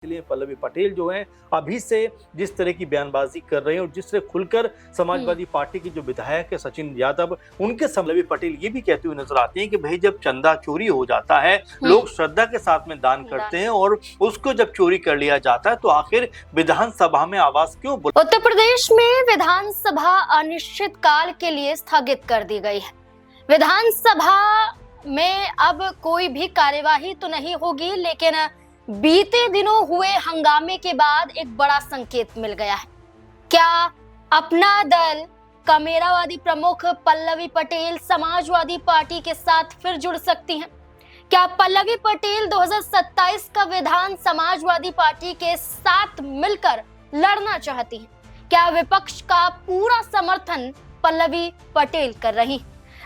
इसलिए पल्लवी पटेल जो हैं अभी से जिस तरह की बयानबाजी कर रहे हैं और जिस तरह खुलकर समाजवादी पार्टी की जो विधायक है सचिन यादव उनके पल्लवी पटेल ये भी कहते हुए नजर आते हैं कि भाई जब चंदा चोरी हो जाता है लोग श्रद्धा के साथ में दान करते हैं और उसको जब चोरी कर लिया जाता है तो आखिर विधानसभा में आवाज क्यों उत्तर प्रदेश में विधानसभा अनिश्चित काल के लिए स्थगित कर दी गई है। विधानसभा में अब कोई भी कार्यवाही तो नहीं होगी, लेकिन बीते दिनों हुए हंगामे के बाद एक बड़ा संकेत मिल गया है। क्या अपना दल कमेरावादी प्रमुख पल्लवी पटेल समाजवादी पार्टी के साथ फिर जुड़ सकती हैं? क्या पल्लवी पटेल 2027 का विधान समाजवादी पार्टी के साथ मिलकर लड़ना चाहती हैं? क्या विपक्ष का पूरा समर्थन पल्लवी पटेल कर रही?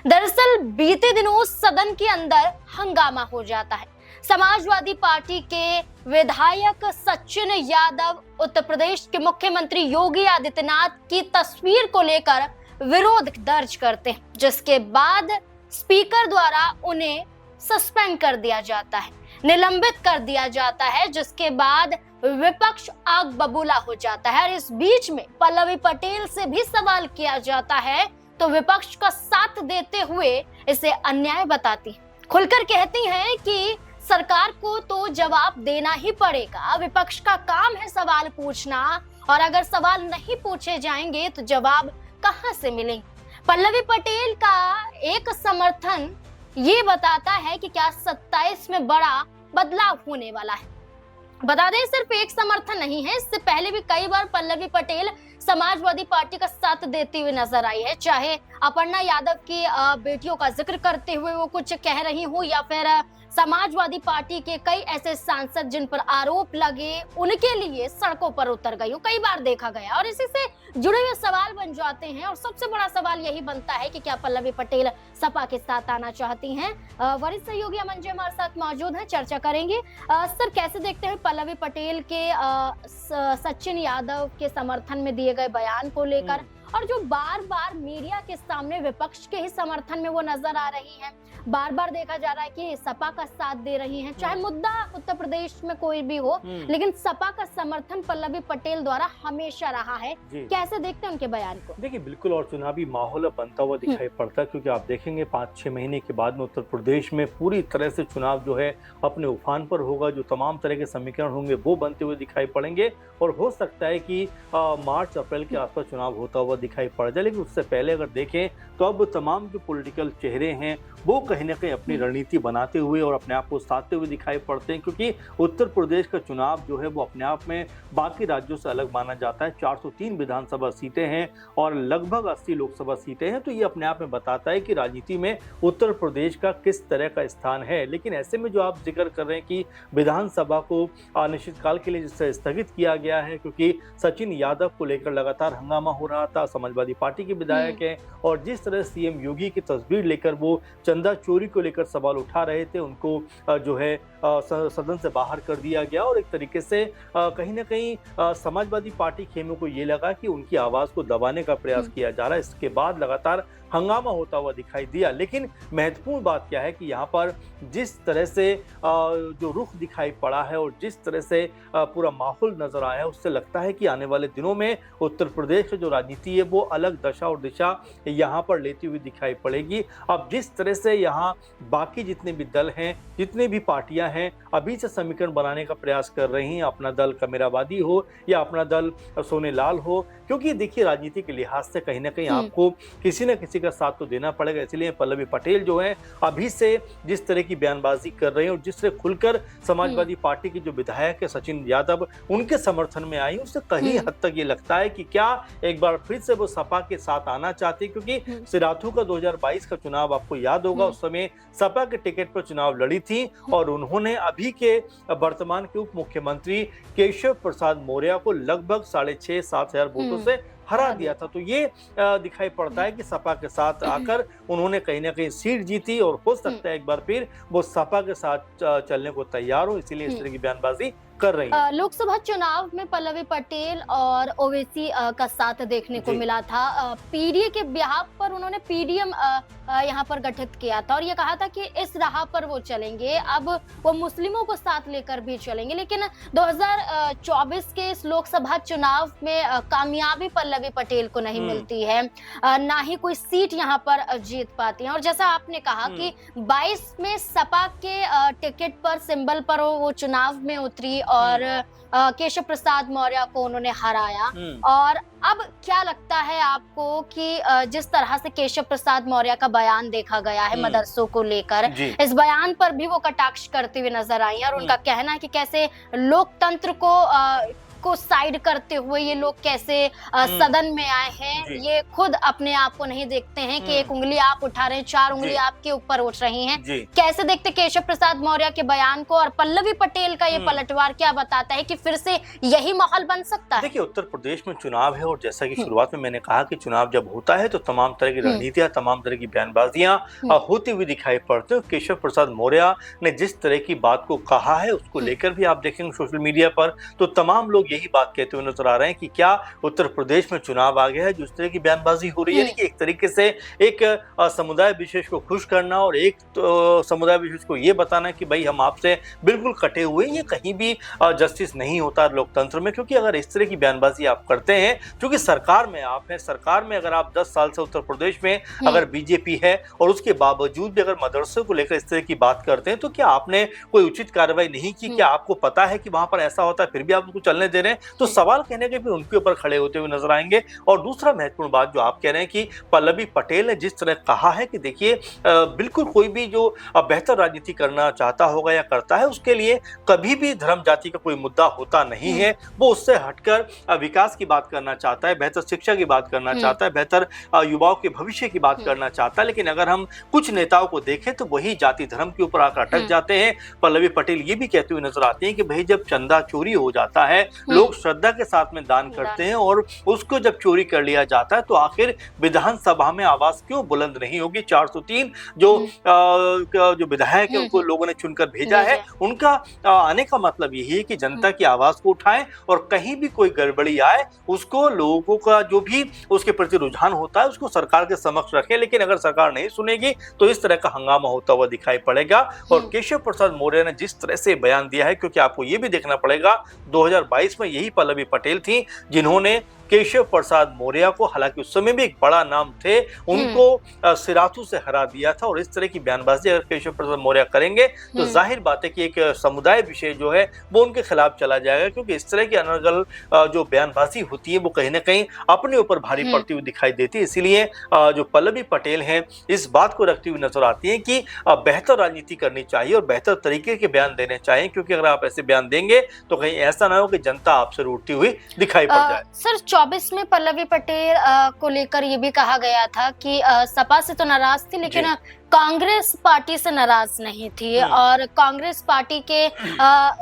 दरअसल बीते दिनों सदन के अंदर हंगामा हो जाता है। समाजवादी पार्टी के विधायक सचिन यादव उत्तर प्रदेश के मुख्यमंत्री योगी आदित्यनाथ की तस्वीर को लेकर विरोध दर्ज करते हैं, जिसके बाद स्पीकर द्वारा उन्हें सस्पेंड कर दिया जाता है, निलंबित कर दिया जाता है, जिसके बाद विपक्ष आग बबूला हो जाता है। और इस बीच में पल्लवी पटेल से भी सवाल किया जाता है तो विपक्ष का साथ देते हुए इसे अन्याय बताती है। खुलकर कहती हैं कि सरकार को तो जवाब देना ही पड़ेगा, विपक्ष का काम है सवाल पूछना, और अगर सवाल नहीं पूछे जाएंगे तो जवाब कहां से मिलेंगे। पल्लवी पटेल का एक समर्थन ये बताता है कि क्या 27 में बड़ा बदलाव होने वाला है। बता दें, सिर्फ एक समर्थन नहीं है, इससे पहले भी कई बार पल्लवी पटेल समाजवादी पार्टी का साथ देती हुई नजर आई है। चाहे अपर्णा यादव की बेटियों का जिक्र करते हुए वो कुछ कह रही हो, या फिर समाजवादी पार्टी के कई ऐसे सांसद जिन पर आरोप लगे उनके लिए सड़कों पर उतर गई हो, कई बार देखा गया। और इसी से जुड़े हुए सवाल बन जाते हैं, और सबसे बड़ा सवाल यही बनता है कि क्या पल्लवी पटेल सपा के साथ आना चाहती हैं। वरिष्ठ सहयोगी अमन जी हमारे साथ मौजूद हैं, चर्चा करेंगे। सर, कैसे देखते हैं पल्लवी पटेल के सचिन यादव के समर्थन में दिए गए बयान को लेकर, और जो बार बार मीडिया के सामने विपक्ष के ही समर्थन में वो नजर आ रही हैं, बार बार देखा जा रहा है कि सपा का साथ दे रही हैं, चाहे मुद्दा उत्तर प्रदेश में कोई भी हो, लेकिन सपा का समर्थन पल्लवी पटेल द्वारा हमेशा रहा है। कैसे देखते हैं उनके बयान को? देखिए, बिल्कुल, और चुनावी माहौल बनता हुआ दिखाई पड़ता है, क्योंकि आप देखेंगे 5-6 महीने के बाद में उत्तर प्रदेश में पूरी तरह से चुनाव जो है अपने उफान पर होगा। जो तमाम तरह के समीकरण होंगे वो बनते हुए दिखाई पड़ेंगे, और हो सकता है कि मार्च अप्रैल के आसपास चुनाव होता हुआ दिखाई पड़ जाए। लेकिन उससे पहले अगर देखें तो अब तमाम जो पॉलिटिकल चेहरे हैं वो कहीं ना कहीं अपनी रणनीति बनाते हुए और अपने आप को साधते हुए दिखाई पड़ते हैं, क्योंकि उत्तर प्रदेश का चुनाव जो है वो अपने आप में बाकी राज्यों से अलग माना जाता है। 403 विधानसभा सीटें हैं और लगभग 80 लोकसभा सीटें हैं, तो ये अपने आप में बताता है कि राजनीति में उत्तर प्रदेश का किस तरह का स्थान है। लेकिन ऐसे में जो आप जिक्र कर रहे हैं कि विधानसभा को अनिश्चितकाल के लिए जिससे स्थगित किया गया है, क्योंकि सचिन यादव को लेकर लगातार हंगामा हो रहा था, समाजवादी पार्टी के विधायक हैं, और जिस तरह सीएम योगी की तस्वीर लेकर वो चंदा चोरी को लेकर सवाल उठा रहे थे, उनको जो है सदन से बाहर कर दिया गया। और एक तरीके से कहीं ना कहीं समाजवादी पार्टी खेमे को ये लगा कि उनकी आवाज को दबाने का प्रयास किया जा रहा है। इसके बाद लगातार हंगामा होता हुआ दिखाई दिया। लेकिन महत्वपूर्ण बात क्या है कि यहाँ पर जिस तरह से जो रुख दिखाई पड़ा है और जिस तरह से पूरा माहौल नजर आया है, उससे लगता है कि आने वाले दिनों में उत्तर प्रदेश की जो राजनीति है वो अलग दशा और दिशा यहाँ पर लेती हुई दिखाई पड़ेगी। अब जिस तरह से यहाँ बाकी जितने भी दल हैं, जितने भी पार्टियां हैं, अभी से समीकरण बनाने का प्रयास कर रही हैं, अपना दल कमेरावादी हो या अपना दल सोनेलाल हो, क्योंकि देखिए राजनीति के लिहाज से कहीं ना कहीं आपको किसी न किसी का साथ तो देना पड़ेगा। इसलिए पल्लवी पटेल जो है अभी से जिस तरह की बयानबाजी कर रहे हैं और जिस तरह खुलकर समाजवादी पार्टी की जो विधायक है सचिन यादव उनके समर्थन में आई, उससे कहीं हद तक ये लगता है कि क्या एक बार फिर से वो सपा के साथ आना चाहती, क्योंकि सिराथू का 2022 का चुनाव आपको याद होगा, उस समय सपा के टिकट पर चुनाव लड़ी थी और उन्होंने अभी के वर्तमान के उप मुख्यमंत्री केशव प्रसाद मौर्य को लगभग 6,500-7 हजार वोटों से हरा दिया था। तो ये दिखाई पड़ता है कि सपा के साथ आकर उन्होंने कहीं ना कहीं सीट जीती, और हो सकता है एक बार फिर वो सपा के साथ चलने को तैयार हो, इसीलिए इस तरह की बयानबाजी कर रही हैं। लोकसभा चुनाव में पल्लवी पटेल और ओवैसी का साथ देखने को जी। मिला था। पीडीए के बिहाफ पर उन्होंने पीडीएम यहाँ पर गठित किया था और ये कहा था कि इस राह पर वो चलेंगे, अब वो मुस्लिमों को साथ लेकर भी चलेंगे। लेकिन 2024 के इस लोकसभा चुनाव में कामयाबी पल्लवी पटेल को नहीं मिलती है, ना ही कोई सीट यहाँ पर जीत पाती है। और जैसा आपने कहा कि 22 में सपा के टिकट पर, सिंबल पर वो चुनाव में उतरी और केशव प्रसाद मौर्य को उन्होंने हराया। और अब क्या लगता है आपको कि जिस तरह से केशव प्रसाद मौर्य का बयान देखा गया है मदरसों को लेकर, इस बयान पर भी वो कटाक्ष करते हुए नजर आई है और उनका कहना है कि कैसे लोकतंत्र को साइड करते हुए ये लोग कैसे सदन में आए हैं, ये खुद अपने आप को नहीं देखते हैं कि एक उंगली आप उठा रहे हैं, 4 उंगली आपके ऊपर उठ रही हैं। कैसे देखते केशव प्रसाद मौर्य के बयान को, और पल्लवी पटेल का ये पलटवार क्या बताता है कि फिर से यही माहौल बन सकता है? देखिए, उत्तर प्रदेश में चुनाव है और जैसा कि शुरुआत में मैंने कहा कि चुनाव जब होता है तो तमाम तरह की रणनीतियां, तमाम तरह की बयानबाजियां होती हुई दिखाई पड़ती है। केशव प्रसाद मौर्य ने जिस तरह की बात को कहा है उसको लेकर भी आप देखेंगे सोशल मीडिया पर तो तमाम लोग यही बात कहते हुए नजर आ रहे हैं कि क्या उत्तर प्रदेश में चुनाव आ गया है। जिस तरह की बयानबाजी हो रही है कि एक तरीके से एक समुदाय विशेष को खुश करना और एक समुदाय विशेष को ये बताना कि भाई हम आपसे बिल्कुल कटे हुए, ये कहीं भी जस्टिस नहीं होता लोकतंत्र में। क्योंकि अगर इस तरह की बयानबाजी आप करते हैं, क्योंकि सरकार में आप हैं, सरकार में अगर आप 10 साल से उत्तर प्रदेश में अगर बीजेपी है और उसके बावजूद भी अगर मदरसों को लेकर इस तरह की बात करते हैं तो क्या आपने कोई उचित कार्रवाई नहीं की? क्या आपको पता है कि वहां पर ऐसा होता है फिर भी आप उसको चलने दे रहे हैं? तो सवाल कहने के फिर उनके ऊपर खड़े होते हुए नजर आएंगे। और दूसरा महत्वपूर्ण बात जो आप कह रहे हैं कि पल्लवी पटेल ने जिस तरह कहा है कि देखिए, बिल्कुल कोई भी जो बेहतर राजनीति करना चाहता होगा या करता है उसके लिए कभी भी धर्म जाति का कोई मुद्दा होता नहीं है। वो उससे हटकर विकास की बात करना चाहता है, बेहतर शिक्षा की बात करना चाहता है, बेहतर युवाओं के भविष्य की बात करना चाहता है। लेकिन अगर हम कुछ नेताओं को देखें तो वही जाति धर्म के ऊपर आकर अटक जाते हैं। पल्लवी पटेल ये भी कहते हुए नजर आती है कि भाई जब चंदा चोरी हो जाता है, लोग श्रद्धा के साथ में दान करते हैं और उसको जब चोरी कर लिया जाता है तो आखिर विधानसभा में आवाज क्यों बुलंद नहीं होगी? 403 जो विधायक है उनको लोगों ने चुनकर भेजा है, उनका आने का मतलब यही है कि जनता की आवाज को उठाएं और कहीं भी कोई गड़बड़ी आए उसको लोगों का जो भी उसके प्रति रुझान होता है उसको सरकार के समक्ष रखें। लेकिन अगर सरकार नहीं सुनेगी तो इस तरह का हंगामा होता हुआ दिखाई पड़ेगा। और केशव प्रसाद मौर्य ने जिस तरह से बयान दिया है, क्योंकि आपको ये भी देखना पड़ेगा 2022 में यही पल्लवी पटेल थी जिन्होंने केशव प्रसाद मौर्य को, हालांकि उस समय भी एक बड़ा नाम थे, उनको सिराथू से हरा दिया था। और इस तरह की बयानबाजी अगर केशव प्रसाद मौर्य करेंगे तो जाहिर बात है कि एक समुदाय विशेष जो है वो उनके खिलाफ चला जाएगा। क्योंकि इस तरह की अनर्गल जो बयानबाजी होती है वो कहीं ना कहीं अपने ऊपर भारी पड़ती हुई दिखाई देती है। इसीलिए जो पल्लवी पटेल हैं इस बात को रखती हुई नजर आती है कि बेहतर राजनीति करनी चाहिए और बेहतर तरीके के बयान देने चाहिए। क्योंकि अगर आप ऐसे बयान देंगे तो कहीं ऐसा ना हो कि जनता आपसे रूठती हुई दिखाई पड़ जाए। सर, 24 में पल्लवी पटेल को लेकर ये भी कहा गया था कि सपा से तो नाराज थी लेकिन कांग्रेस पार्टी से नाराज नहीं थी और कांग्रेस पार्टी के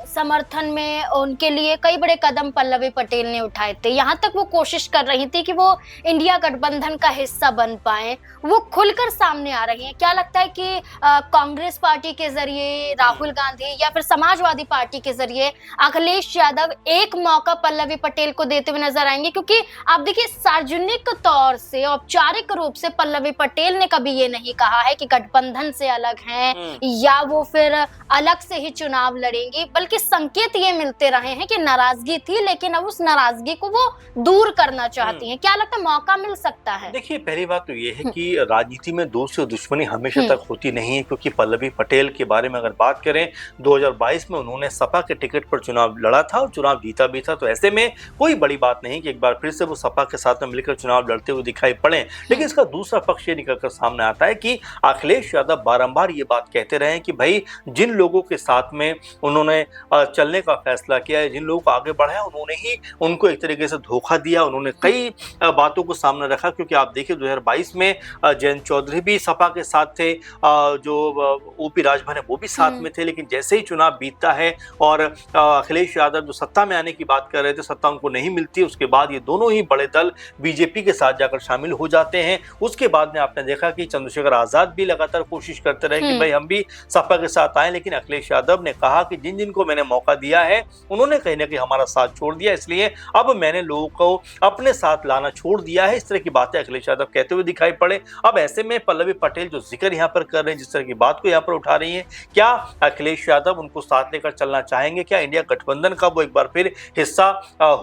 समर्थन में उनके लिए कई बड़े कदम पल्लवी पटेल ने उठाए थे। यहाँ तक वो कोशिश कर रही थी कि वो इंडिया गठबंधन का हिस्सा बन पाए, वो खुलकर सामने आ रही हैं। क्या लगता है कि कांग्रेस पार्टी के जरिए, राहुल गांधी या फिर समाजवादी पार्टी के जरिए अखिलेश यादव एक मौका पल्लवी पटेल को देते हुए नजर आएंगे? क्योंकि आप देखिए, सार्वजनिक तौर से, औपचारिक रूप से पल्लवी पटेल ने कभी ये नहीं कहा है कि गठबंधन से अलग हैं या वो फिर अलग से ही चुनाव लड़ेंगी, बल्कि संकेत ये मिलते रहे हैं कि नाराजगी थी लेकिन अब उस नाराजगी को वो दूर करना चाहती हैं। क्या लगता है मौका मिल सकता है? देखिए, पहली बात तो ये है कि राजनीति में दोस्त और दुश्मनी हमेशा तक होती नहीं है। क्योंकि पल्लवी पटेल के बारे में अगर बात करें, 2022 में उन्होंने सपा के टिकट पर चुनाव लड़ा था और चुनाव जीता भी था। तो ऐसे में कोई बड़ी बात नहीं कि एक बार फिर से वो सपा के साथ में मिलकर चुनाव लड़ते हुए दिखाई पड़े। लेकिन इसका दूसरा पक्ष ये निकलकर सामने आता है कि अखिलेश यादव बारंबार ये बात कहते रहे कि भाई जिन लोगों के साथ में उन्होंने चलने का फैसला किया है, जिन लोगों को आगे बढ़ाया, उन्होंने ही उनको एक तरीके से धोखा दिया। उन्होंने कई बातों को सामने रखा। क्योंकि आप देखिए 2022 में जयंत चौधरी भी सपा के साथ थे, जो ओपी राजभर है वो भी साथ में थे। लेकिन जैसे ही चुनाव बीतता है और अखिलेश यादव जो सत्ता में आने की बात कर रहे थे, सत्ता उनको नहीं मिलती, उसके बाद ये दोनों ही बड़े दल बीजेपी के साथ जाकर शामिल हो जाते हैं। उसके बाद में आपने देखा कि चंद्रशेखर आजाद भी लगातार कोशिश करते रहे कि हम्म। भाई हम भी सपा के साथ आए, लेकिन अखिलेश यादव ने कहा कि जिन जिनको मैंने मौका दिया है उन्होंने कहीं ना कहीं हमारा साथ छोड़ दिया, इसलिए अब मैंने लोगों को अपने साथ लाना छोड़ दिया है। इस तरह की बातें अखिलेश यादव कहते हुए दिखाई पड़े। अब ऐसे में पल्लवी पटेल जो जिक्र यहाँ पर कर रहे हैं, जिस तरह की बात को यहाँ पर उठा रही है, क्या अखिलेश यादव उनको साथ लेकर चलना चाहेंगे? क्या इंडिया गठबंधन का वो एक बार फिर हिस्सा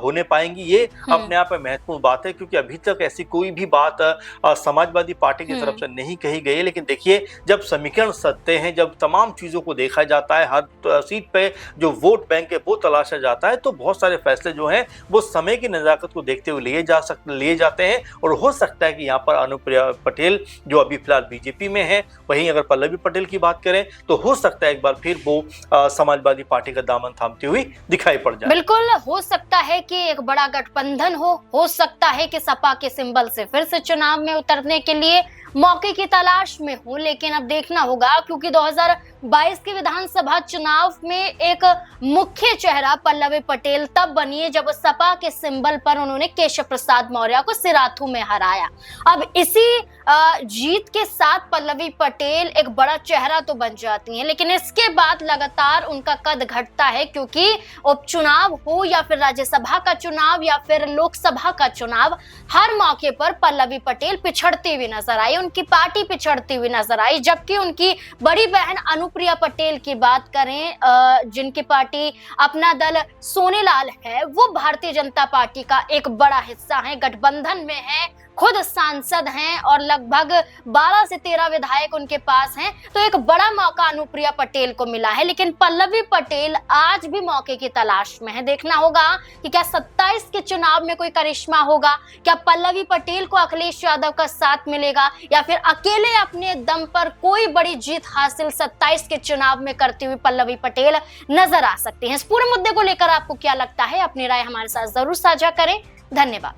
होने पाएंगी? ये अपने आप में महत्वपूर्ण बात है, क्योंकि अभी तक ऐसी कोई भी बात समाजवादी पार्टी की तरफ से नहीं कही गई है। लेकिन देखिए, जब समीकरण सत्य हैं, जब तमाम चीजों को देखा जाता है, हर सीट पे जो वोट बैंक है वो तलाशा जाता है, तो बहुत सारे फैसले जो हैं वो समय की नजाकत को देखते हुए लिए जाते हैं। और हो सकता है कि यहाँ पर अनुप्रिया पटेल जो अभी फिलहाल बीजेपी में है, वहीं अगर पल्लवी पटेल की बात करें तो हो सकता है एक बार फिर वो समाजवादी पार्टी का दामन थामती हुई दिखाई पड़ जाए। बिल्कुल हो सकता है कि एक बड़ा गठबंधन हो सकता है कि सपा के सिंबल से फिर से चुनाव में उतरने के लिए मौके की तलाश में हो। लेकिन अब देखना होगा, क्योंकि 2022 के विधानसभा चुनाव में एक मुख्य चेहरा पल्लवी पटेल तब बनी है जब सपा के सिंबल पर उन्होंने केशव प्रसाद मौर्य को सिराथू में हराया। अब इसी जीत के साथ पल्लवी पटेल एक बड़ा चेहरा तो बन जाती हैं, लेकिन इसके बाद लगातार उनका कद घटता है, क्योंकि उपचुनाव हो या फिर राज्यसभा का चुनाव या फिर लोकसभा का चुनाव, हर मौके पर पल्लवी पटेल पिछड़ती हुई नजर आई, उनकी पार्टी पिछड़ती हुई नजर आई। जबकि उनकी बड़ी बहन अनुप्रिया पटेल की बात करें, जिनकी पार्टी अपना दल सोनेलाल है, वो भारतीय जनता पार्टी का एक बड़ा हिस्सा है, गठबंधन में है, खुद सांसद हैं और लगभग 12 से 13 विधायक उनके पास हैं। तो एक बड़ा मौका अनुप्रिया पटेल को मिला है, लेकिन पल्लवी पटेल आज भी मौके की तलाश में है। देखना होगा कि क्या 27 के चुनाव में कोई करिश्मा होगा, क्या पल्लवी पटेल को अखिलेश यादव का साथ मिलेगा, या फिर अकेले अपने दम पर कोई बड़ी जीत हासिल 27 के चुनाव में करती हुई पल्लवी पटेल नजर आ सकती है। इस पूरे मुद्दे को लेकर आपको क्या लगता है? अपनी राय हमारे साथ जरूर साझा करें। धन्यवाद।